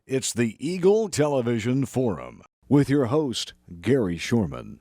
It's the Eagle Television Forum with your host, Gary Shorman.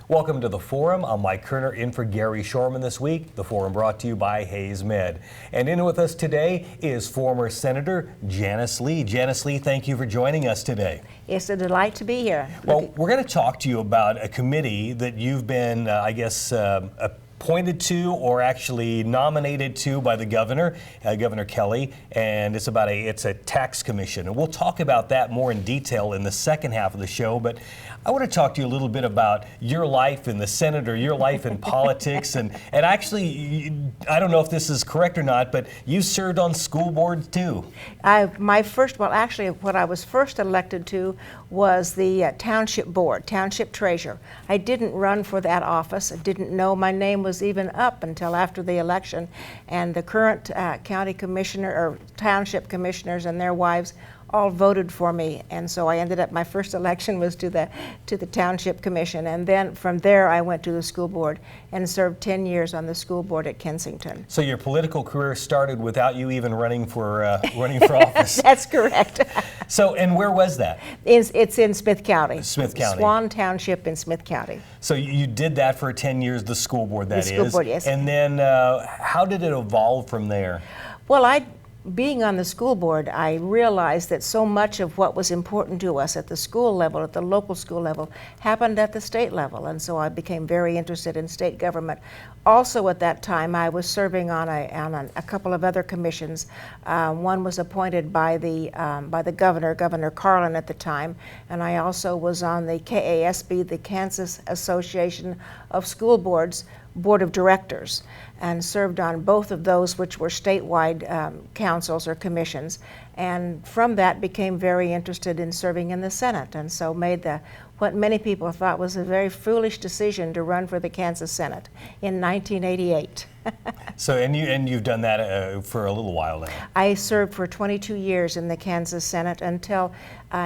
Welcome to the Forum. I'm Mike Kerner in for Gary Shorman this week. The Forum brought to you by Hayes Med. And in with us today is former Senator Janis Lee. Janis Lee, thank you for joining us today. It's a delight to be here. Well, we're going to talk to you about a committee that you've been, appointed to or actually nominated to by the governor, Governor Kelly, and it's a tax commission. And we'll talk about that more in detail in the second half of the show, but I want to talk to you a little bit about your life in the Senate or your life in politics, and actually, I don't know if this is correct or not, but you served on school boards too. What I was first elected to was the township board, township treasurer. I didn't run for that office. I didn't know my name was even up until after the election, and the current county commissioner or township commissioners and their wives all voted for me, and so I ended up, my first election was to the township commission, and then from there I went to the school board and served 10 years on the school board at Kensington. So your political career started without you even running for office. That's correct. So, and where was that? It's in Smith County. Smith County. Swan Township in Smith County. So you did that for 10 years, the school board, that is. The school board, yes. And then how did it evolve from there? Well, being on the school board, I realized that so much of what was important to us at the school level, at the local school level, happened at the state level, and so I became very interested in state government. Also at that time, I was serving on a couple of other commissions. One was appointed by the governor, Governor Carlin at the time, and I also was on the KASB, the Kansas Association of School Boards, Board of Directors, and served on both of those, which were statewide councils or commissions, and from that became very interested in serving in the Senate, and so made what many people thought was a very foolish decision to run for the Kansas Senate in 1988. So, and you've done that for a little while now. I served for 22 years in the Kansas Senate until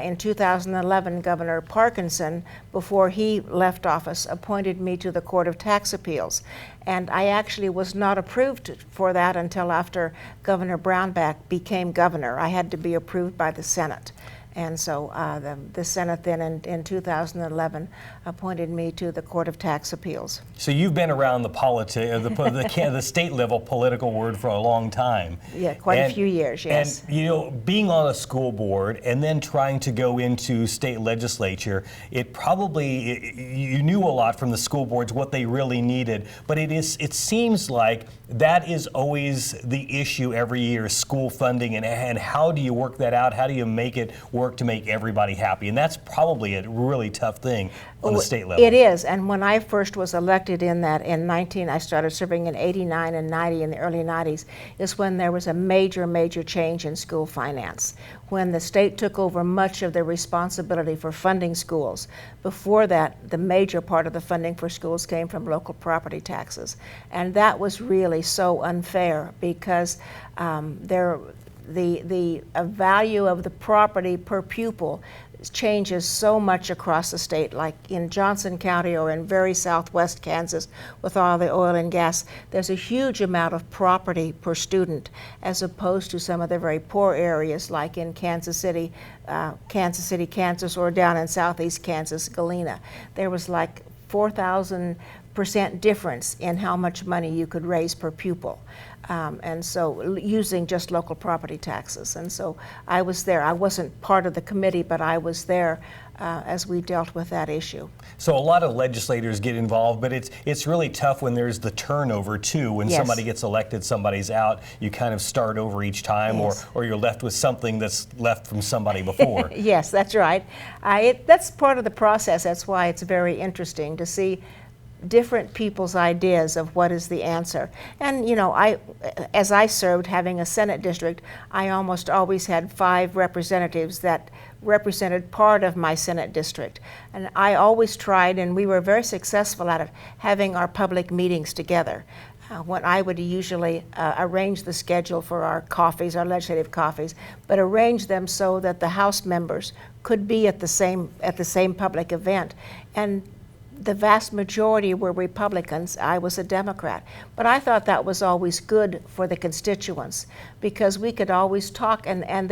in 2011, Governor Parkinson, before he left office, appointed me to the Court of Tax Appeals. And I actually was not approved for that until after Governor Brownback became governor. I had to be approved by the Senate. And so the Senate then in 2011 appointed me to the Court of Tax Appeals. So you've been around the state level political world for a long time. Yeah, quite a few years, yes. And being on a school board and then trying to go into state legislature, you knew a lot from the school boards what they really needed, but it seems like that is always the issue every year, school funding, and how do you work that out? How do you make it work to make everybody happy? And that's probably a really tough thing on the state level. It is, and when I first was elected I started serving in 89 and 90, in the early 90s, is when there was a major change in school finance, when the state took over much of the responsibility for funding schools. Before that, the major part of the funding for schools came from local property taxes, and that was really so unfair because the value of the property per pupil changes so much across the state. Like in Johnson County or in very southwest Kansas with all the oil and gas, there's a huge amount of property per student as opposed to some of the very poor areas like in Kansas City, Kansas, or down in southeast Kansas, Galena. There was like 4,000% difference in how much money you could raise per pupil. And so using just local property taxes. And so I was there. I wasn't part of the committee, but I was there as we dealt with that issue. So a lot of legislators get involved, but it's really tough when there's the turnover too. When Yes. somebody gets elected, somebody's out, you kind of start over each time, Yes. or you're left with something that's left from somebody before. Yes, that's right. That's part of the process. That's why it's very interesting to see different people's ideas of what is the answer. And as I served, having a Senate district, I almost always had 5 representatives that represented part of my Senate district. And I always tried, and we were very successful at it, having our public meetings together. When I would usually arrange the schedule for our coffees, our legislative coffees, but arrange them so that the House members could be at the same public event. And the vast majority were Republicans. I was a Democrat. But I thought that was always good for the constituents because we could always talk, and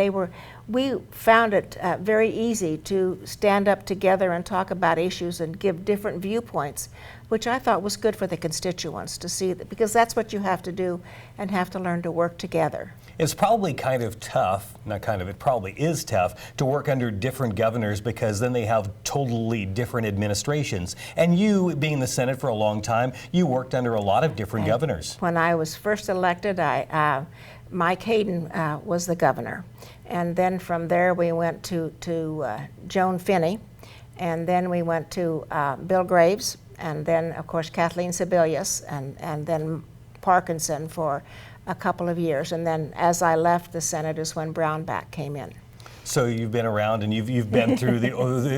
we found it very easy to stand up together and talk about issues and give different viewpoints, which I thought was good for the constituents to see, because that's what you have to do and have to learn to work together. It's probably kind of tough, not kind of, it probably is tough to work under different governors because then they have totally different administrations. And you, being in the Senate for a long time, you worked under a lot of different governors. When I was first elected, Mike Hayden was the governor. And then from there we went to Joan Finney, and then we went to Bill Graves, and then of course Kathleen Sebelius, and then Parkinson for a couple of years, and then as I left the Senate is when Brownback came in. So you've been around and you've been through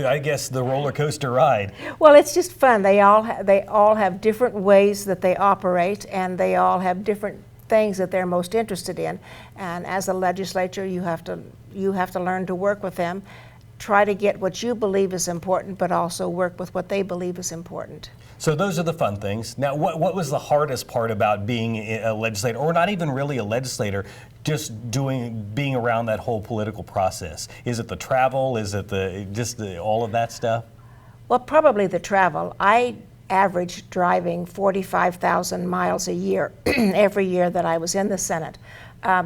I guess the roller coaster ride. Well, it's just fun. They all have different ways that they operate, and they all have different things that they're most interested in. And as a legislature, you have to learn to work with them, try to get what you believe is important, but also work with what they believe is important. So those are the fun things. Now, what was the hardest part about being a legislator, or not even really a legislator, just being around that whole political process? Is it the travel? Is it all of that stuff? Well, probably the travel. I averaged driving 45,000 miles a year every year that I was in the Senate.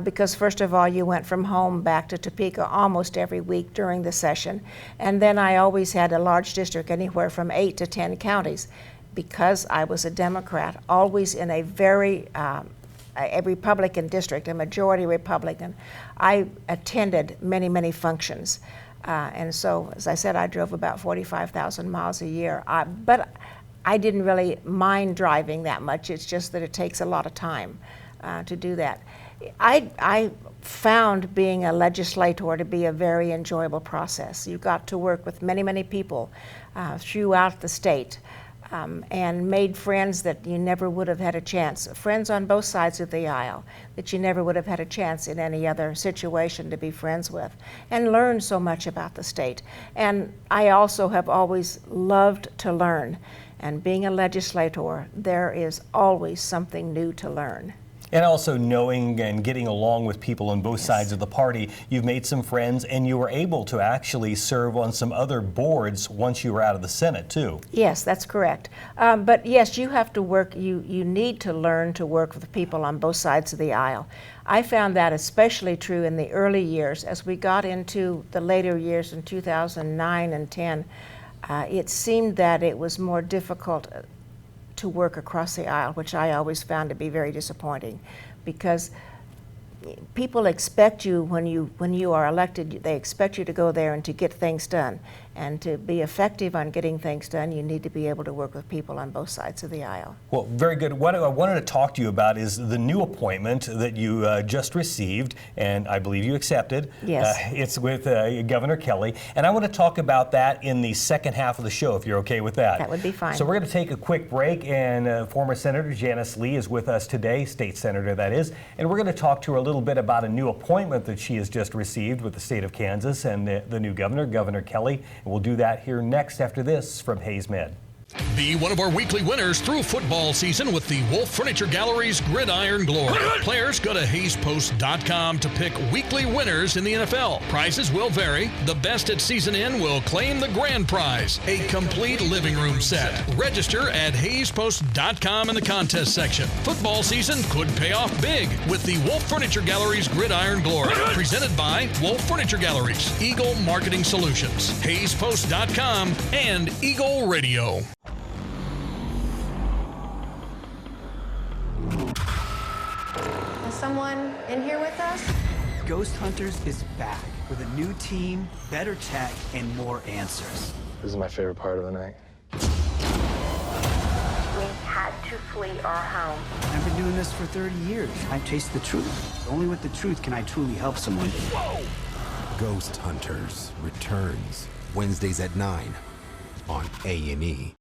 Because first of all, you went from home back to Topeka almost every week during the session. And then I always had a large district, anywhere from 8 to 10 counties. Because I was a Democrat, always in a Republican district, a majority Republican, I attended many, many functions. And so, as I said, I drove about 45,000 miles a year. But I didn't really mind driving that much. It's just that it takes a lot of time to do that. I found being a legislator to be a very enjoyable process. You got to work with many, many people throughout the state. And made friends that you never would have had a chance, friends on both sides of the aisle that you never would have had a chance in any other situation to be friends with, and learned so much about the state. And I also have always loved to learn, and being a legislator, there is always something new to learn. And also knowing and getting along with people on both sides of the party, you've made some friends, and you were able to actually serve on some other boards once you were out of the Senate, too. Yes, that's correct. But yes, you have to work, you need to learn to work with people on both sides of the aisle. I found that especially true in the early years. As we got into the later years in 2009 and 10, it seemed that it was more difficult to work across the aisle, which I always found to be very disappointing, because people expect you, when you are elected, they expect you to go there and to get things done. And to be effective on getting things done, you need to be able to work with people on both sides of the aisle. Well, very good. What I wanted to talk to you about is the new appointment that you just received, and I believe you accepted. Yes. It's with Governor Kelly, and I want to talk about that in the second half of the show, if you're okay with that. That would be fine. So we're going to take a quick break, and former Senator Janis Lee is with us today, state senator that is, and we're going to talk to her a little bit about a new appointment that she has just received with the state of Kansas and the new governor, Governor Kelly. And we'll do that here next after this from Hayes Med. Be one of our weekly winners through football season with the Wolf Furniture Gallery's Gridiron Glory. Players go to HayesPost.com to pick weekly winners in the NFL. Prizes will vary. The best at season end will claim the grand prize, a complete living room set. Register at HayesPost.com in the contest section. Football season could pay off big with the Wolf Furniture Gallery's Gridiron Glory. Presented by Wolf Furniture Galleries, Eagle Marketing Solutions, HayesPost.com, and Eagle Radio. Someone in here with us? Ghost Hunters is back with a new team, better tech, and more answers. This is my favorite part of the night. We had to flee our home. I've been doing this for 30 years. I chase the truth. Only with the truth can I truly help someone. Whoa! Ghost Hunters returns Wednesdays at 9 on A&E.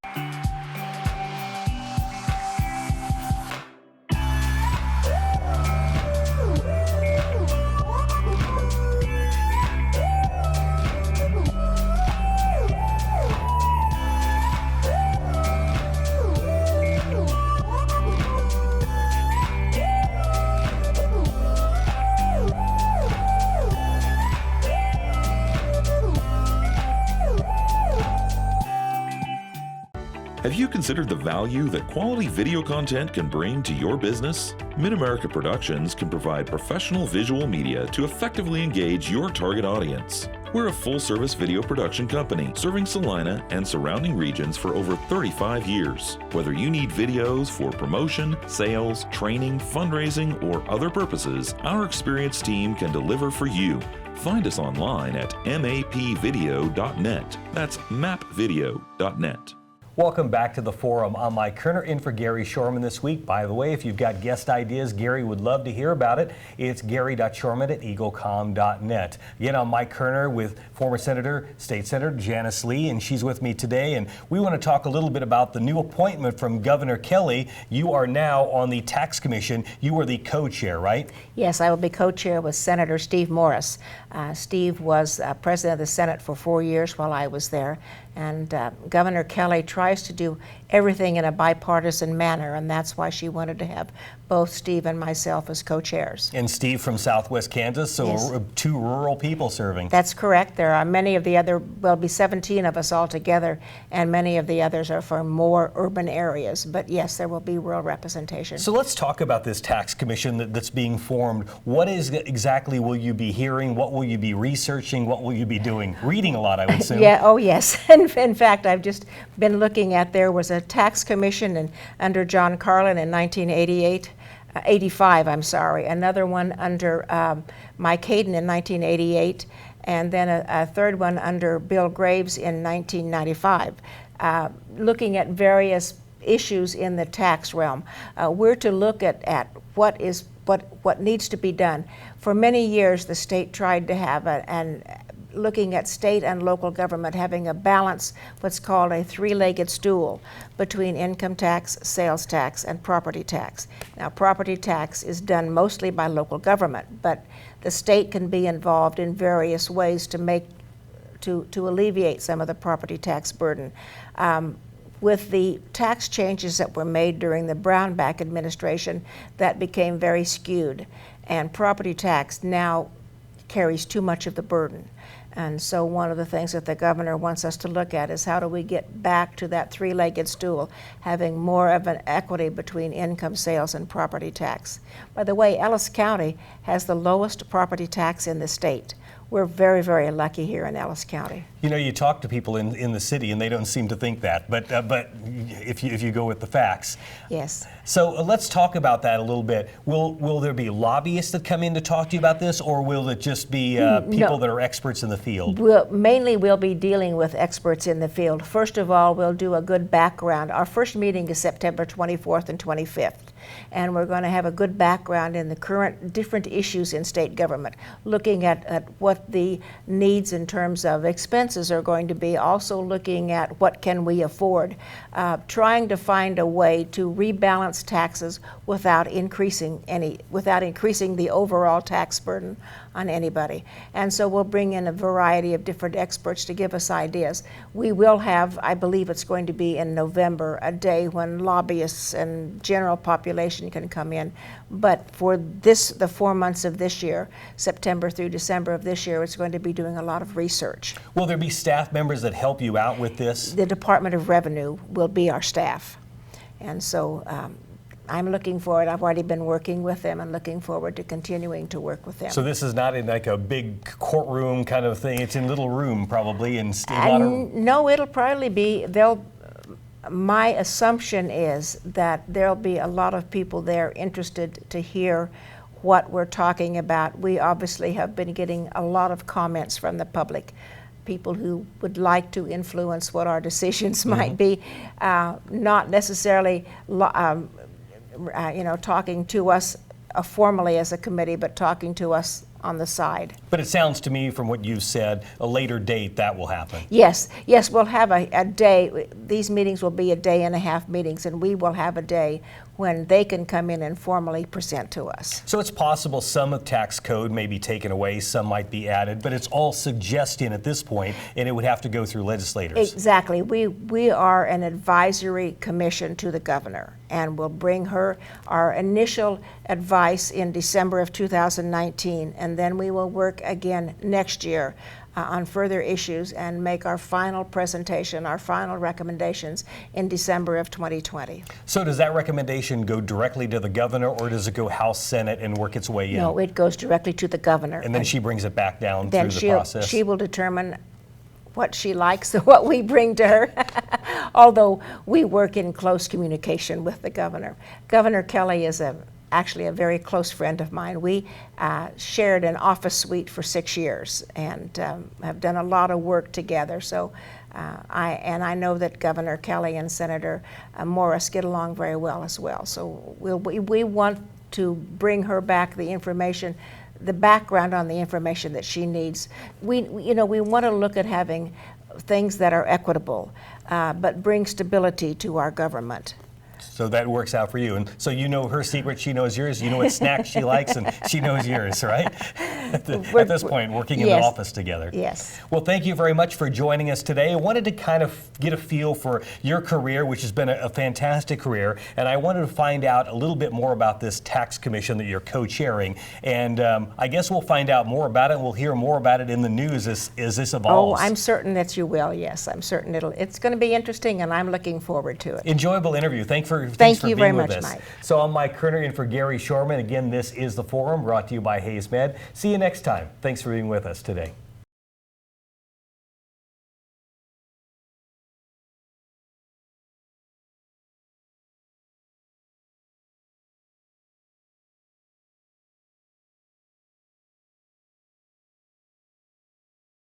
Have you considered the value that quality video content can bring to your business? Mid-America Productions can provide professional visual media to effectively engage your target audience. We're a full-service video production company serving Salina and surrounding regions for over 35 years. Whether you need videos for promotion, sales, training, fundraising, or other purposes, our experienced team can deliver for you. Find us online at mapvideo.net. That's mapvideo.net. Welcome back to the Forum. I'm Mike Kerner, in for Gary Shorman this week. By the way, if you've got guest ideas, Gary would love to hear about it. It's gary.shorman@eaglecom.net. Again, I'm Mike Kerner with former State Senator Janis Lee, and she's with me today. And we want to talk a little bit about the new appointment from Governor Kelly. You are now on the Tax Commission. You are the co-chair, right? Yes, I will be co-chair with Senator Steve Morris. Steve was president of the Senate for 4 years while I was there. And Governor Kelly tries to do everything in a bipartisan manner, and that's why she wanted to have both Steve and myself as co-chairs. And Steve from Southwest Kansas, so yes. Two rural people serving. That's correct. There are many of the other, well, be 17 of us all together, and many of the others are from more urban areas. But yes, there will be rural representation. So let's talk about this tax commission that's being formed. What exactly will you be hearing? What will you be researching? What will you be doing? Reading a lot, I would assume. Yeah, oh yes. In fact, I've just been looking at, there was a tax commission under John Carlin in 1985, I'm sorry. Another one under Mike Hayden in 1988, and then a third one under Bill Graves in 1995, looking at various issues in the tax realm. We're to look at what needs to be done. For many years, the state tried to have looking at state and local government having a balance, what's called a three-legged stool between income tax, sales tax, and property tax. Now, property tax is done mostly by local government, but the state can be involved in various ways to alleviate some of the property tax burden. With the tax changes that were made during the Brownback administration, that became very skewed, and property tax now carries too much of the burden. And so one of the things that the governor wants us to look at is how do we get back to that three-legged stool, having more of an equity between income, sales, and property tax. By the way, Ellis County has the lowest property tax in the state. We're very, very lucky here in Ellis County. You know, you talk to people in the city and they don't seem to think that, but if you go with the facts. Yes. So let's talk about that a little bit. Will there be lobbyists that come in to talk to you about this, or will it just be people that are experts in the field? Mainly we'll be dealing with experts in the field. First of all, we'll do a good background. Our first meeting is September 24th and 25th. And we're going to have a good background in the current different issues in state government, looking at what the needs in terms of expenses are going to be, also looking at what can we afford, trying to find a way to rebalance taxes without increasing the overall tax burden on anybody. And so we'll bring in a variety of different experts to give us ideas. We will have, I believe it's going to be in November, a day when lobbyists and general population can come in. But for the 4 months of this year, September through December of this year, it's going to be doing a lot of research. Will there be staff members that help you out with this? The Department of Revenue will be our staff. And so I'm looking forward. I've already been working with them and looking forward to continuing to work with them. So this is not in like a big courtroom kind of thing. It's in a little room probably, and no, it'll probably be. My assumption is that there'll be a lot of people there interested to hear what we're talking about. We obviously have been getting a lot of comments from the public, people who would like to influence what our decisions might be, not necessarily talking to us formally as a committee, but talking to us on the side. But it sounds to me from what you've said, a later date that will happen. Yes, we'll have a day. These meetings will be a day and a half meetings, and we will have a day when they can come in and formally present to us. So it's possible some of tax code may be taken away, some might be added, but it's all suggestion at this point, and it would have to go through legislators. Exactly. We are an advisory commission to the governor, and we'll bring her our initial advice in December of 2019, and then we will work again next year on further issues and make our final presentation, our final recommendations in December of 2020. So does that recommendation go directly to the governor, or does it go House, Senate, and work its way in? No, it goes directly to the governor. And then she brings it back down then through the process? She will determine what she likes and what we bring to her, although we work in close communication with the governor. Governor Kelly is actually a very close friend of mine. We shared an office suite for 6 years and have done a lot of work together. So I know that Governor Kelly and Senator Morris get along very well as well. So we want to bring her back the information, the background on the information that she needs. We want to look at having things that are equitable, but bring stability to our government. So that works out for you. And so you know her secret, she knows yours. You know what snacks she likes, and she knows yours, right? At this point, working in the office together. Yes. Well, thank you very much for joining us today. I wanted to kind of get a feel for your career, which has been a fantastic career, and I wanted to find out a little bit more about this tax commission that you're co-chairing. And I guess we'll find out more about it, and we'll hear more about it in the news as this evolves. Oh, I'm certain that you will, yes. I'm certain it's going to be interesting, and I'm looking forward to it. Enjoyable interview. Thanks for Thank being you very with much, us. Mike. So I'm Mike Kerner in for Gary Shorman. Again, this is The Forum, brought to you by Hayes Med. See you next time. Thanks for being with us today.